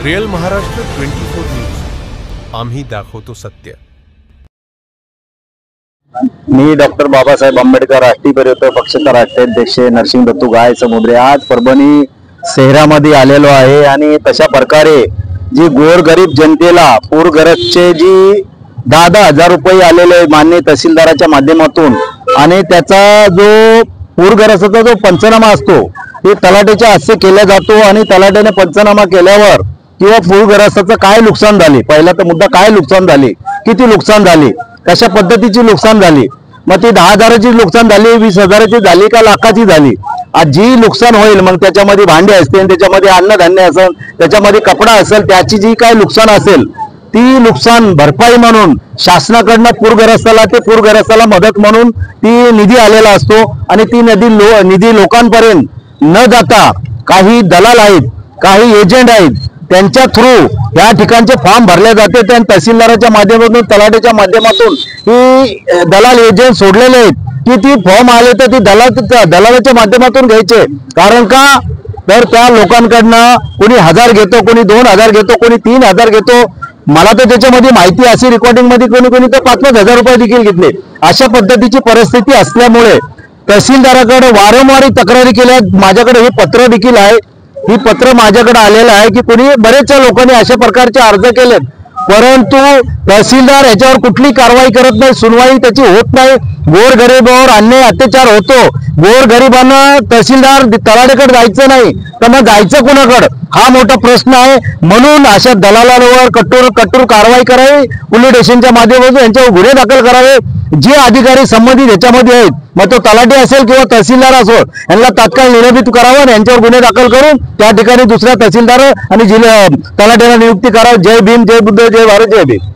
Real Maharashtra 24 news, आम्ही दाखवतो सत्य। मी डॉक्टर बाबासाहेब आंबेडकर राष्ट्रीय परिवर्तन पक्षाचा राष्ट्राध्यक्ष नरसिंह दत्तू गाय समुद्रे आज परभणी शहरामध्ये आलेलो आहे आणि तशा प्रकारे जी गोरगरीब जनतेला पूरग्रस्तचे जी 10,000 रुपये आलेले माननीय तहसीलदाराच्या माध्यमातून आणि त्याचा जो पूरग्रस्ताचा जो पंचनामा असतो ते तलाठ्याच्या हस्ते केला जातो आणि तलाठ्याने पंचनामा केल्यावर किंवा पूरग्रस्ताचं काय नुकसान झाले, पहिला तर मुद्दा काय नुकसान झाले, किती नुकसान झाले, कशा पद्धतीची नुकसान झाली, मग ती 10,000ची नुकसान झाली, 20,000ची झाली का लाखाची झाली, आज जी नुकसान होईल मग त्याच्यामध्ये भांडे असतील, त्याच्यामध्ये अन्नधान्य असेल, त्याच्यामध्ये कपडा असेल, त्याची जी काय नुकसान असेल ती नुकसान भरपाई म्हणून शासनाकडनं पूरग्रस्ताला मदत म्हणून ती निधी आलेला असतो आणि ती निधी लोकांपर्यंत न जाता काही दलाल आहेत, काही एजंट आहेत, त्यांच्या थ्रू या ठिकाणचे फॉर्म भरले जाते त्या तहसीलदाराच्या माध्यमातून तलाठ्याच्या माध्यमातून ही दलाल एजंट सोडलेले आहेत की ती फॉर्म आले तर ती दलालाच्या माध्यमातून घ्यायचे। कारण का तर त्या लोकांकडनं कोणी 1000 घेतो, कोणी 2000 घेतो, कोणी 3000 घेतो। मला तर त्याच्यामध्ये माहिती अशी रेकॉर्डिंग मध्ये कोणी तर 5-5 हजार रुपये देखील घेतले। अशा पद्धतीची परिस्थिती असल्यामुळे तहसीलदाराकडे वारंवार तक्रारी केल्या। माझ्याकडे हे पत्र देखील आहे, ही पत्र माझ्याकडे आलेलं आहे की कोणी बरेचशा लोकांनी अशा प्रकारचे अर्ज केलेत, परंतु तहसीलदार याच्यावर कुठली कारवाई करत नाही, सुनवाई त्याची होत नाही। गोरगरिबावर अन्याय अत्याचार होतो, गोरगरिबांना तहसीलदार तलाठ्याकडे जायचं नाही तर मग जायचं कोणाकडे हा मोठा प्रश्न आहे। म्हणून अशा दलालांवर कठोर कारवाई करावी, पोलीस स्टेशनच्या माध्यमातून यांच्यावर गुन्हे दाखल करावे। जे अधिकारी संबंधित याच्यामध्ये आहेत, मग तो तलाठी असेल किंवा तहसीलदार असेल, यांना तात्काळ निलंबित करावं आणि यांच्यावर गुन्हे दाखल करून त्या ठिकाणी दुसऱ्या तहसीलदार आणि जिल्हा तलाठ्याला नियुक्ती करावी। जय भीम, जय बुद्ध, जय भारत, जय भीम।